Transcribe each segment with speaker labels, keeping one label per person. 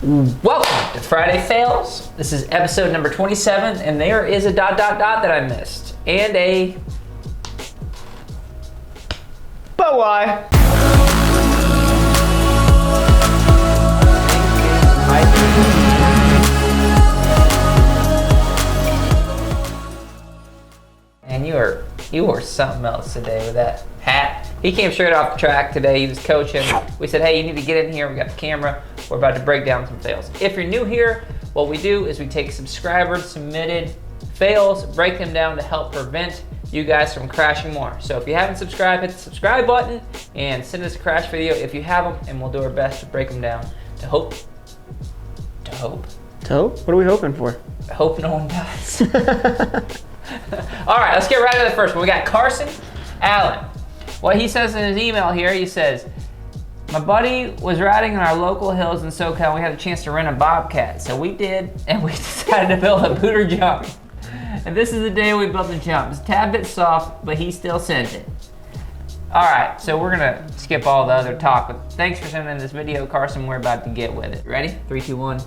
Speaker 1: Welcome to Friday Fails. This is episode number 27, and there is a ... that I missed. And a...
Speaker 2: But why?
Speaker 1: And you were something else today with that hat. He came straight off the track today. He was coaching. We said, hey, you need to get in here. We got the camera. We're about to break down some fails. If you're new here, what we do is we take subscribers submitted fails, break them down to help prevent you guys from crashing more. So if you haven't subscribed, hit the subscribe button and send us a crash video if you have them, and we'll do our best to break them down to hope.
Speaker 2: What are we hoping for?
Speaker 1: Hope no one dies. All right, let's get right into the first one. We got Carson Alan. What he says in his email here, he says, my buddy was riding in our local hills in SoCal. We had a chance to rent a Bobcat. So we did, and we decided to build a booter jump. And this is the day we built the jump. It's a tad bit soft, but he still sent it. All right, so we're gonna skip all the other talk, but thanks for sending this video, Carson. We're about to get with it. Ready? 3, 2, 1.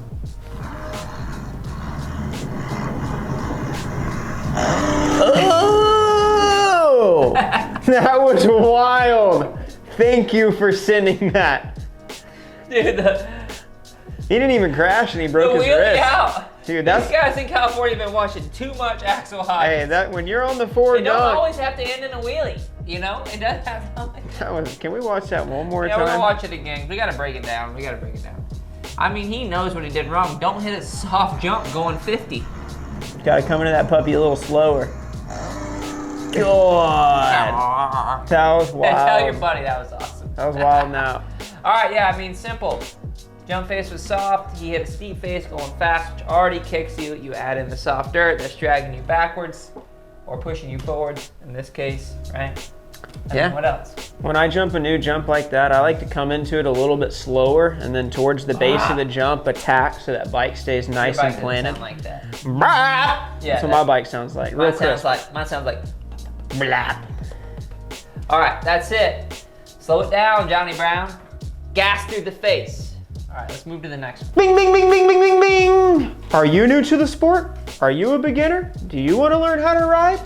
Speaker 2: Oh! That was wild. Thank you for sending that.
Speaker 1: Dude,
Speaker 2: he didn't even crash and he broke his wrist.
Speaker 1: Out.
Speaker 2: Dude, that's...
Speaker 1: These guys in California have been watching too much Axel High.
Speaker 2: Hey, that when you're on the forward
Speaker 1: it don't
Speaker 2: dunk,
Speaker 1: always have to end in a wheelie, you know? It does have to.
Speaker 2: Can we watch that one more
Speaker 1: Yeah,
Speaker 2: time?
Speaker 1: we're gonna watch it again. We gotta break it down. I mean, he knows what he did wrong. Don't hit a soft jump going 50.
Speaker 2: Gotta come into that puppy a little slower. God. That was wild.
Speaker 1: Tell your buddy that was awesome.
Speaker 2: That was wild now.
Speaker 1: All right, yeah, I mean, simple. Jump face was soft. He hit a steep face going fast, which already kicks you. You add in the soft dirt that's dragging you backwards or pushing you forwards in this case, right?
Speaker 2: Yeah.
Speaker 1: What else?
Speaker 2: When I jump a new jump like that, I like to come into it a little bit slower and then towards the base of the jump attack so that bike stays nice
Speaker 1: Your bike
Speaker 2: and planted.
Speaker 1: sound like that.
Speaker 2: Yeah, that's what my bike sounds like. Real crisp.
Speaker 1: Mine sounds like blap. All right, that's it. Slow it down, Johnny Brown. Gas through the face. All right, let's move to the next one.
Speaker 2: Bing, bing, bing, bing, bing, bing, bing. Are you new to the sport? Are you a beginner? Do you want to learn how to ride?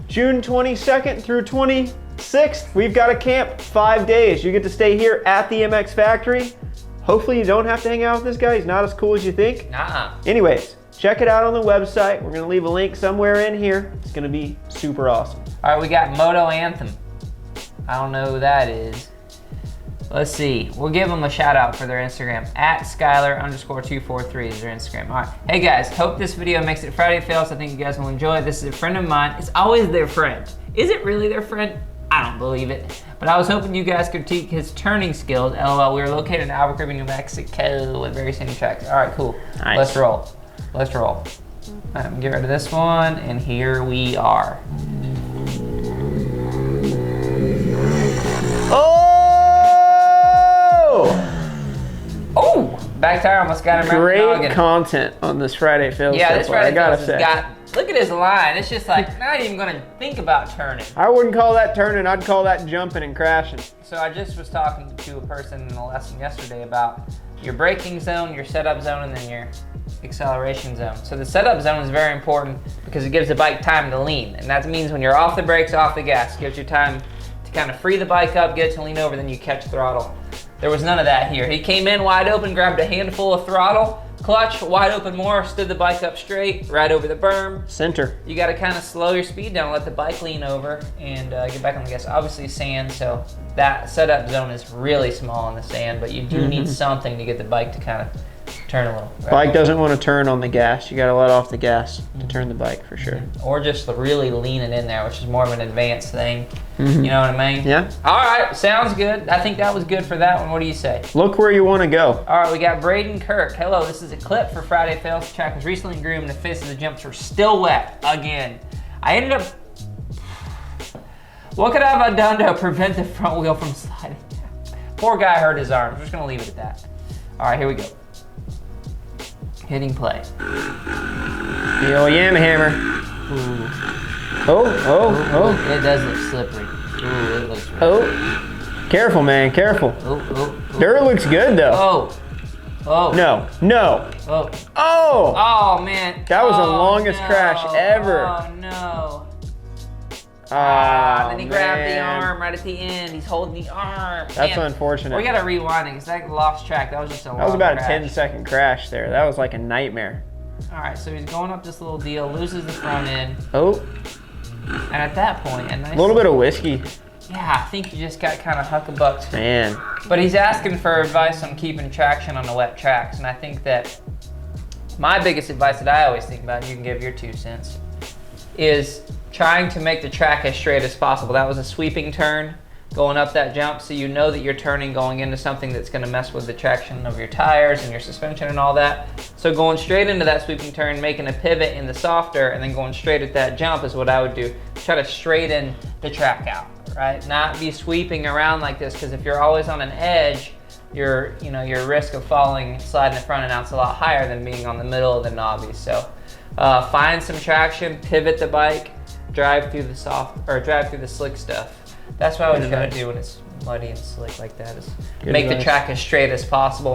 Speaker 2: June 22nd through 26th, we've got a camp, 5 days. You get to stay here at the MX factory. Hopefully you don't have to hang out with this guy. He's not as cool as you think.
Speaker 1: Nah.
Speaker 2: Anyways, check it out on the website. We're gonna leave a link somewhere in here. It's gonna be super awesome.
Speaker 1: All right, we got Moto Anthem. I don't know who that is. Let's see. We'll give them a shout out for their Instagram. At Skyler_243 is their Instagram. All right. Hey guys, hope this video makes it Friday Fails. I think you guys will enjoy it. This is a friend of mine. It's always their friend. Is it really their friend? I don't believe it. But I was hoping you guys could critique his turning skills. LOL, we were located in Albuquerque, New Mexico with very sandy tracks. All right, cool.
Speaker 2: Nice.
Speaker 1: Let's roll. Let's roll. All right, get rid of this one, and here we are. Oh! Back tire almost got him right.
Speaker 2: Great content on this Friday Fails.
Speaker 1: Yeah,
Speaker 2: so
Speaker 1: this
Speaker 2: far,
Speaker 1: Friday
Speaker 2: I gotta
Speaker 1: Fails
Speaker 2: say.
Speaker 1: has got, look at his line. It's just like, not even gonna think about turning.
Speaker 2: I wouldn't call that turning, I'd call that jumping and crashing.
Speaker 1: So I just was talking to a person in a lesson yesterday about your braking zone, your setup zone, and then your acceleration zone. So the setup zone is very important because it gives the bike time to lean. And that means when you're off the brakes, off the gas, gives you time to kind of free the bike up, get it to lean over, then you catch throttle. There was none of that here. He came in wide open, grabbed a handful of throttle, clutch, wide open more, stood the bike up straight, right over the berm.
Speaker 2: Center.
Speaker 1: You gotta kind of slow your speed down, let the bike lean over, and get back on the gas. Obviously sand, so that setup zone is really small in the sand, but you do need something to get the bike to kind of turn a little. Right?
Speaker 2: Bike doesn't want to turn on the gas. You gotta let off the gas to turn the bike for sure.
Speaker 1: Or just really lean it in there, which is more of an advanced thing. You know what I mean?
Speaker 2: Yeah.
Speaker 1: All right, sounds good. I think that was good for that one. What do you say?
Speaker 2: Look where you want to go.
Speaker 1: All right, we got Braden Kirk. Hello, this is a clip for Friday Fails. The track was recently groomed. The faces of the jumps were still wet again. I ended up... What could I have done to prevent the front wheel from sliding down? Poor guy hurt his arm. We're just gonna leave it at that. All right, here we go. Hitting play.
Speaker 2: The old Yam hammer.
Speaker 1: Ooh.
Speaker 2: Oh.
Speaker 1: It does look slippery. Ooh, it looks really
Speaker 2: Oh. Careful, man, careful.
Speaker 1: Oh.
Speaker 2: Dirt looks good though.
Speaker 1: Oh. Oh.
Speaker 2: No.
Speaker 1: Oh.
Speaker 2: Oh!
Speaker 1: Oh, man.
Speaker 2: That was the
Speaker 1: Oh,
Speaker 2: longest
Speaker 1: no.
Speaker 2: crash ever.
Speaker 1: Oh, no.
Speaker 2: Ah,
Speaker 1: Then he grabbed the arm right at the end. He's holding the arm.
Speaker 2: That's
Speaker 1: Man,
Speaker 2: unfortunate.
Speaker 1: We got to rewind it because that lost track. That was just a long
Speaker 2: That was about
Speaker 1: crash.
Speaker 2: a 10-second crash there. That was like a nightmare.
Speaker 1: All right, so he's going up this little deal, loses the front end.
Speaker 2: Oh.
Speaker 1: And at that point,
Speaker 2: A little bit of whiskey.
Speaker 1: Yeah, I think you just got kind of huckabucked.
Speaker 2: Man.
Speaker 1: But he's asking for advice on keeping traction on the wet tracks. And I think that my biggest advice that I always think about, and you can give your 2 cents, is trying to make the track as straight as possible. That was a sweeping turn going up that jump, so you know that you're turning going into something that's going to mess with the traction of your tires and your suspension and all that. So going straight into that sweeping turn, making a pivot in the softer, and then going straight at that jump is what I would do. Try to straighten the track out, right? Not be sweeping around like this, because if you're always on an edge, your risk of falling, sliding the front and out's a lot higher than being on the middle of the knobbies. So find some traction, pivot the bike, drive through the slick stuff. That's what I would try to do when it's muddy and slick like that, is make the track as straight as possible.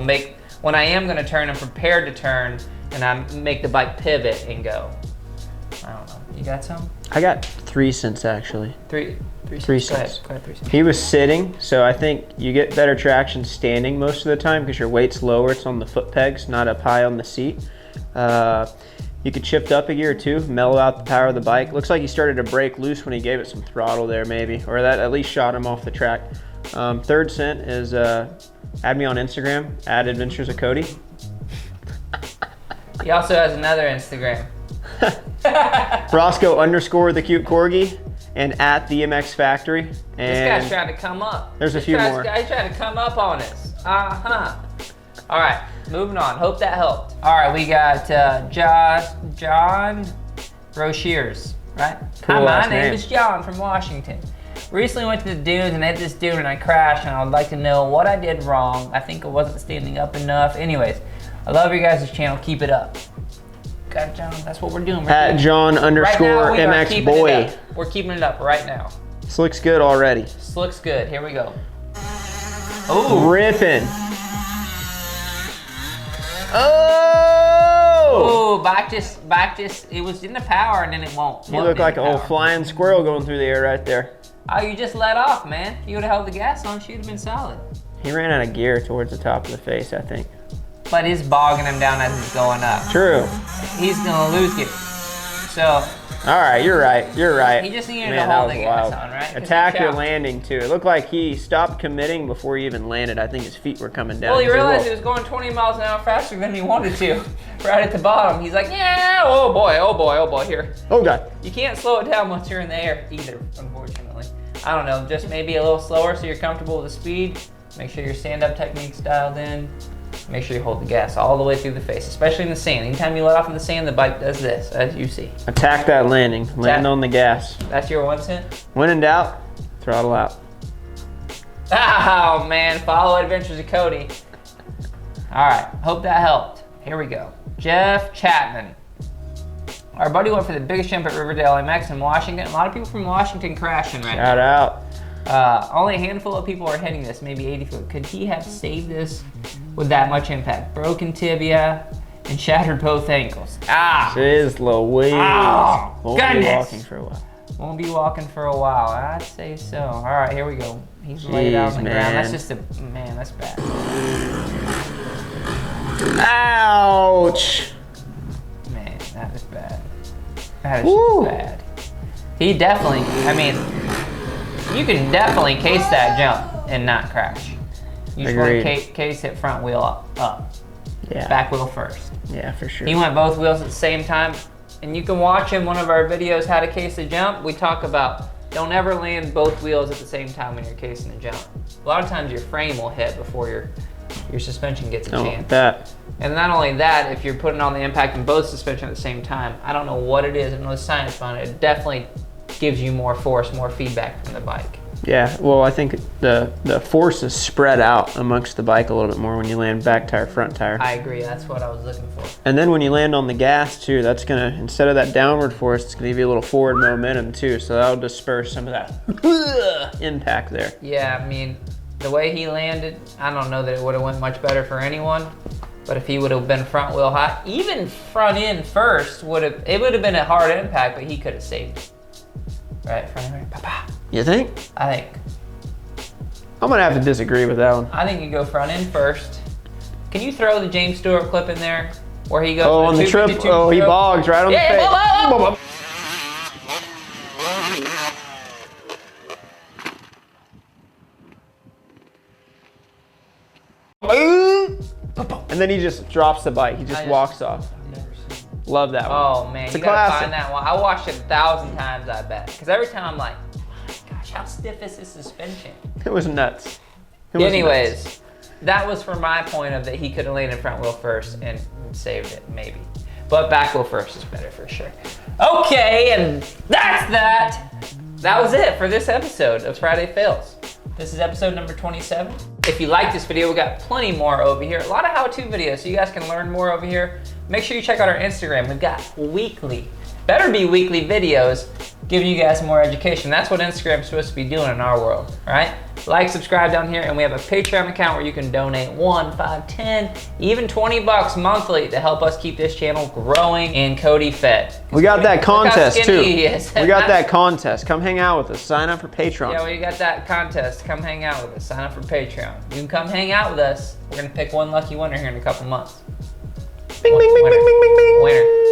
Speaker 1: When I am going to turn, I'm prepared to turn, and I make the bike pivot and go. I don't know. You got some?
Speaker 2: I got 3 cents actually.
Speaker 1: Three
Speaker 2: cents.
Speaker 1: Go ahead, 3 cents.
Speaker 2: He was sitting, so I think you get better traction standing most of the time because your weight's lower. It's on the foot pegs, not up high on the seat. You could shift up a gear or 2, mellow out the power of the bike. Looks like he started to break loose when he gave it some throttle there maybe, or that at least shot him off the track. 3rd cent is add me on Instagram, @Adventures of Cody.
Speaker 1: He also has another Instagram.
Speaker 2: Roscoe _ the cute corgi, and @the Factory. And
Speaker 1: This guy's trying to come up.
Speaker 2: There's a few more.
Speaker 1: This guy's trying to come up on us. All right, moving on. Hope that helped. All right, we got John Rocheers, right?
Speaker 2: Cool
Speaker 1: Hi, my
Speaker 2: last
Speaker 1: name
Speaker 2: name.
Speaker 1: is John from Washington. Recently went to the dunes and hit this dune and I crashed, and I would like to know what I did wrong. I think I wasn't standing up enough. Anyways, I love your guys' channel. Keep it up. God, John, that's what we're doing.
Speaker 2: @John _
Speaker 1: Right now, we are
Speaker 2: MX
Speaker 1: keeping
Speaker 2: boy.
Speaker 1: it up. We're keeping it up right now.
Speaker 2: This looks good already.
Speaker 1: This looks good. Here we go. Oh,
Speaker 2: Ripping. Oh!
Speaker 1: oh, back just, it was in the power and then it won't.
Speaker 2: You look like a old flying squirrel going through the air right there.
Speaker 1: Oh, you just let off, man. If you would have held the gas on, she'd have been solid.
Speaker 2: He ran out of gear towards the top of the face, I think.
Speaker 1: But it's bogging him down as he's going up.
Speaker 2: True.
Speaker 1: He's gonna lose gear. So,
Speaker 2: All right, you're right. You're right.
Speaker 1: he just needed
Speaker 2: Man,
Speaker 1: to hold
Speaker 2: that
Speaker 1: the
Speaker 2: was
Speaker 1: gas
Speaker 2: wild.
Speaker 1: on, right? 'Cause
Speaker 2: Attack
Speaker 1: he
Speaker 2: your
Speaker 1: chopped.
Speaker 2: landing too. It looked like he stopped committing before he even landed. I think his feet were coming down.
Speaker 1: Well, he
Speaker 2: He's like,
Speaker 1: realized
Speaker 2: "Whoa."
Speaker 1: he was going 20 miles an hour faster than he wanted to. Right at the bottom. He's like, yeah, oh boy, oh boy, oh boy, here.
Speaker 2: Oh God.
Speaker 1: You can't slow it down once you're in the air either, unfortunately. I don't know, just maybe a little slower so you're comfortable with the speed. Make sure your stand-up technique's dialed in. Make sure you hold the gas all the way through the face, especially in the sand. Anytime you let off in the sand, the bike does this, as you see.
Speaker 2: Attack that landing. Land on the gas.
Speaker 1: That's your 1 cent?
Speaker 2: When in doubt, throttle out.
Speaker 1: Oh man, follow Adventures of Cody. All right, hope that helped. Here we go. Jeff Chapman. Our buddy went for the biggest jump at Riverdale MX in Washington. A lot of people from Washington crashing right now.
Speaker 2: Shout out.
Speaker 1: Only a handful of people are hitting this, maybe 80 foot. Could he have saved this with that much impact? Broken tibia and shattered both ankles. Ah!
Speaker 2: Jeez Louise.
Speaker 1: Oh,
Speaker 2: Won't be
Speaker 1: goodness.
Speaker 2: walking for a while.
Speaker 1: Won't be walking for a while. I'd say so. All right, here we go. He's laid out on the ground. That's just man, that's bad.
Speaker 2: Ouch.
Speaker 1: Man, that is bad. That is
Speaker 2: Woo.
Speaker 1: just bad. He definitely, I mean, you can definitely case that jump and not crash. You just want to
Speaker 2: Agreed.
Speaker 1: case it front wheel up.
Speaker 2: Yeah.
Speaker 1: Back wheel first.
Speaker 2: Yeah, for sure.
Speaker 1: He went both wheels at the same time. And you can watch in one of our videos, how to case a jump. We talk about don't ever land both wheels at the same time when you're casing a jump. A lot of times your frame will hit before your suspension gets a
Speaker 2: Don't
Speaker 1: chance.
Speaker 2: want that.
Speaker 1: And not only that, if you're putting on the impact in both suspension at the same time, I don't know what it is, I don't know the science behind it. It definitely gives you more force, more feedback from the bike.
Speaker 2: Yeah, well, I think the force is spread out amongst the bike a little bit more when you land back tire, front tire.
Speaker 1: I agree, that's what I was looking for.
Speaker 2: And then when you land on the gas too, that's gonna, instead of that downward force, it's gonna give you a little forward momentum too, so that'll disperse some of that impact there.
Speaker 1: Yeah, I mean, the way he landed, I don't know that it would have went much better for anyone. But if he would have been front wheel high, even front end first, it would have been a hard impact, but he could have saved it. Right, front end, pa-pa.
Speaker 2: You think?
Speaker 1: I think.
Speaker 2: I'm gonna have to disagree with that one.
Speaker 1: I think you go front end first. Can you throw the James Stewart clip in there? Where he goes
Speaker 2: on the trip. Oh, he bogs right on the face.
Speaker 1: Whoa.
Speaker 2: And then he just drops the bike. He just walks off. Love that one.
Speaker 1: Oh man,
Speaker 2: It's
Speaker 1: you
Speaker 2: a
Speaker 1: gotta
Speaker 2: classic.
Speaker 1: find that one. I watched it 1,000 times, I bet. Because every time I'm like, oh my gosh, how stiff is this suspension?
Speaker 2: It was nuts. It was
Speaker 1: Anyways,
Speaker 2: nuts.
Speaker 1: that was from my point of that he could have landed front wheel first and saved it, maybe. But back wheel first is better for sure. Okay, and that's that. That was it for this episode of Friday Fails. This is episode number 27. If you like this video, we got plenty more over here. A lot of how-to videos, so you guys can learn more over here. Make sure you check out our Instagram. We've got better be weekly videos giving you guys more education. That's what Instagram's supposed to be doing in our world, all right? Like, subscribe down here, and we have a Patreon account where you can donate 1, 5, 10, even 20 bucks monthly to help us keep this channel growing and Cody fed.
Speaker 2: We got that contest too.
Speaker 1: he is.
Speaker 2: We got that contest. Come hang out with us. Sign up for Patreon.
Speaker 1: Yeah, we got that contest. Come hang out with us. Sign up for Patreon. You can come hang out with us. We're gonna pick one lucky winner here in a couple months.
Speaker 2: Bing, bing, bing, bing, bing, bing, bing.
Speaker 1: Winner.